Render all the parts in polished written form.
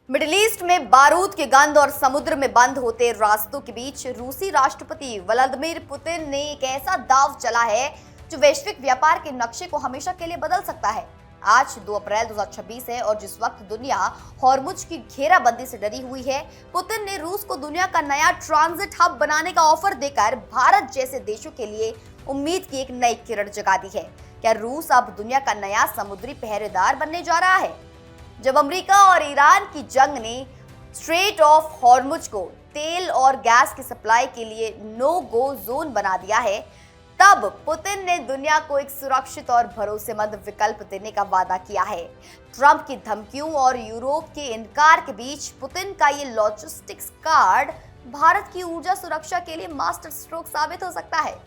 Middle east में बारूद की गंध और समुद्र में बंद होते रास्तों के बीच रूसी राष्ट्रपति व्लादिमीर पुतिन ने एक ऐसा दांव चला है जो वैश्विक व्यापार के नक्शे को हमेशा के लिए बदल सकता है। आज 2 अप्रैल 2026 है और जिस वक्त दुनिया हॉर्मुज की घेराबंदी से डरी हुई है, पुतिन ने रूस को दुनिया का नया ट्रांजिट हब बनाने का ऑफर देकर भारत जैसे देशों के लिए उम्मीद की एक नई किरण जगा दी है। क्या रूस अब दुनिया का नया समुद्री पहरेदार बनने जा रहा है? जब अमेरिका और ईरान की जंग ने स्ट्रेट ऑफ हॉर्मुज को तेल और गैस की सप्लाई के लिए नो गो जोन बना दिया है, तब पुतिन ने दुनिया को एक सुरक्षित और भरोसेमंद विकल्प देने का वादा किया है। ट्रंप की धमकियों और यूरोप के इनकार के बीच पुतिन का ये लॉजिस्टिक्स कार्ड भारत की ऊर्जा सुरक्षा के लिए मास्टर स्ट्रोक साबित हो सकता है।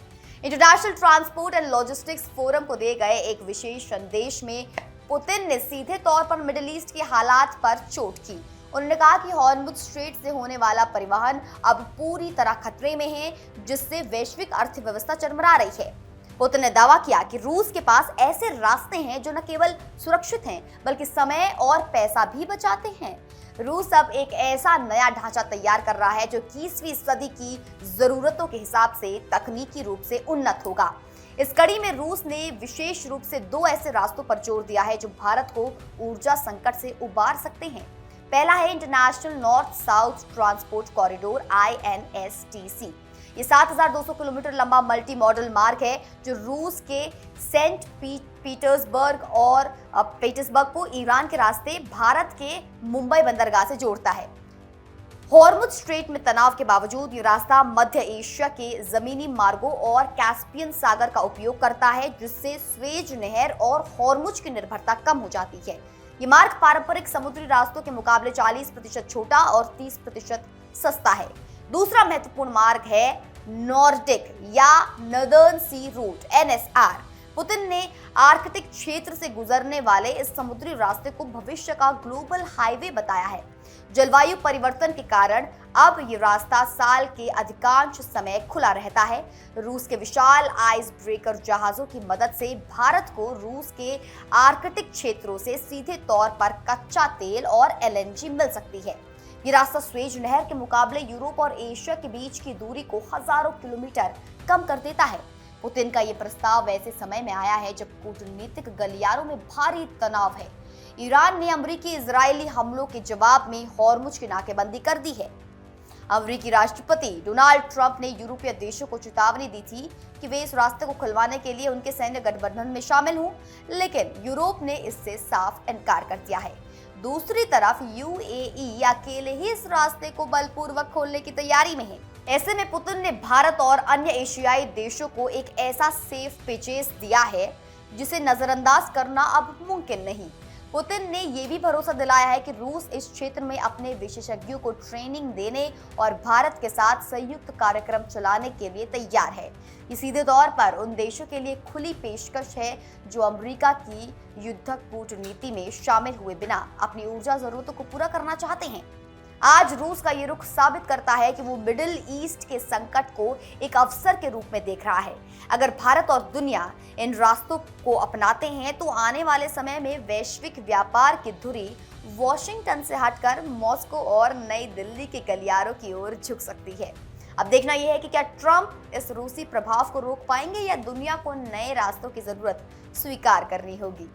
International transport and logistics forum को दिए गए एक विशेष संदेश में पुतिन ने सीधे तौर पर मिडिल ईस्ट के हालात पर चोट की। उन्होंने कहा कि हॉर्मुज स्ट्रेट से होने वाला परिवहन अब पूरी तरह खतरे में है, जिससे वैश्विक अर्थव्यवस्था चरमरा रही है। पुतिन ने दावा किया कि रूस के पास ऐसे रास्ते हैं जो न केवल सुरक्षित हैं, बल्कि समय और पैसा भी बचाते हैं। रूस अब एक ऐसा नया ढांचा तैयार कर रहा है जो 21वीं सदी की जरूरतों के हिसाब से तकनीकी रूप से उन्नत होगा। इस कड़ी में रूस ने विशेष रूप से 2 ऐसे रास्तों पर जोर दिया है जो भारत को ऊर्जा संकट से उबार सकते हैं। पहला है international north south transport corridor INSTC। ये 7,200 किलोमीटर लंबा मल्टी मॉडल मार्ग है जो रूस के सेंट पीटर्सबर्ग और पीटर्सबर्ग को ईरान के रास्ते भारत के मुंबई बंदरगाह से जोड़ता है। हॉर्मुज स्ट्रेट में तनाव के बावजूद ये रास्ता मध्य एशिया के जमीनी मार्गों और कैस्पियन सागर का उपयोग करता है, जिससे स्वेज नहर और हॉर्मुज की निर्भरता कम हो जाती है। ये मार्ग पारंपरिक समुद्री रास्तों के मुकाबले 40% छोटा और 30% सस्ता है। दूसरा महत्वपूर्ण मार्ग है नॉर्डिक या नदर्न सी रूट NSR। पुतिन ने आर्कटिक क्षेत्र से गुजरने वाले इस समुद्री रास्ते को भविष्य का ग्लोबल हाईवे बताया है। जलवायु परिवर्तन के कारण अब ये रास्ता साल के अधिकांश समय खुला रहता है। रूस के विशाल आइस ब्रेकर जहाजों की मदद से भारत को रूस के आर्कटिक क्षेत्रों से सीधे तौर पर कच्चा तेल और LNG मिल सकती है। ये रास्ता स्वेज नहर के मुकाबले यूरोप और एशिया के बीच की दूरी को हजारों किलोमीटर कम कर देता है। पुतिन का ये प्रस्ताव ऐसे समय में आया है जब कूटनीतिक गलियारों में भारी तनाव है। ईरान ने अमेरिकी इजरायली हमलों के जवाब में हॉर्मुज की नाकेबंदी कर दी है। अमेरिकी राष्ट्रपति डोनाल्ड ट्रंप ने यूरोपीय देशों को चेतावनी दी थी कि वे इस रास्ते को खुलवाने के लिए उनके सैन्य गठबंधन में शामिल हों, लेकिन यूरोप ने इससे साफ इनकार कर दिया है। दूसरी तरफ UAE अकेले ही इस रास्ते को बलपूर्वक खोलने की तैयारी में है। ऐसे में पुतिन ने भारत और अन्य एशियाई देशों को एक ऐसा सेफ पेचेस दिया है जिसे नजरअंदाज करना अब मुमकिन नहीं। पुतिन ने यह भी भरोसा दिलाया है कि रूस इस क्षेत्र में अपने विशेषज्ञों को ट्रेनिंग देने और भारत के साथ संयुक्त कार्यक्रम चलाने के लिए तैयार है। ये सीधे तौर पर उन देशों के लिए खुली पेशकश है जो अमेरिका की युद्धक कूटनीति में शामिल हुए बिना अपनी ऊर्जा जरूरतों को पूरा करना चाहते हैं। आज रूस का ये रुख साबित करता है कि वो मिडिल ईस्ट के संकट को एक अवसर के रूप में देख रहा है। अगर भारत और दुनिया इन रास्तों को अपनाते हैं तो आने वाले समय में वैश्विक व्यापार की धुरी वॉशिंगटन से हटकर मॉस्को और नई दिल्ली के गलियारों की ओर झुक सकती है। अब देखना यह है कि क्या ट्रंप इस रूसी प्रभाव को रोक पाएंगे या दुनिया को नए रास्तों की जरूरत स्वीकार करनी होगी।